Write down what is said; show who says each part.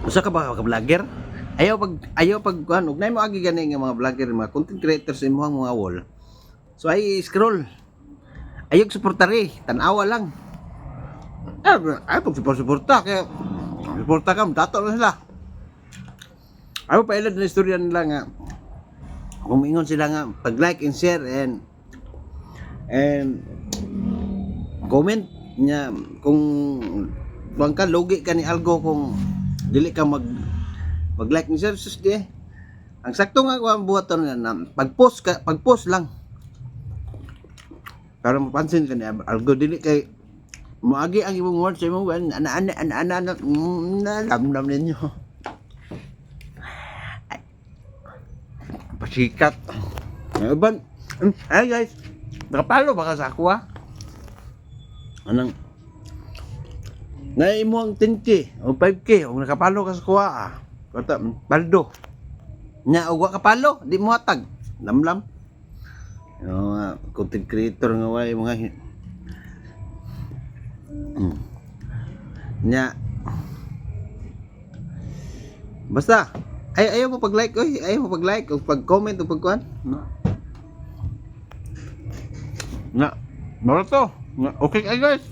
Speaker 1: Usa ka ba ka vlogger? Ayaw pag kuan ug nay mo agi gani nga mga vlogger, mga content creators sa imong mga wall. So ay scroll. Ayog suportari, tan-awa lang. Ay pag suporta kaya suporta ka dato na sila. Ayaw pa ilad na istorya nila nga kung ingon sila nga pag like and share and comment nya kung bang ka logi ka ni algo kung dili ka mag like ni share sus di ang sakto nga ko ang buhaton na pag-post lang para mapansin ka ni algo dili kay moagi ang imong words sa imong ana lamdam ninyo pasikat ban ay guys nakapalo baka sa ako anang na imo ang 10K o 5K o nakapalo ka sa kuha kata baldo nya og wa kapalo di mo hatag lamlam content creator nga way mga nya basta ayaw mo pag-like oy ayaw mo pag-like o pag-comment o pag-kuan na barato okay guys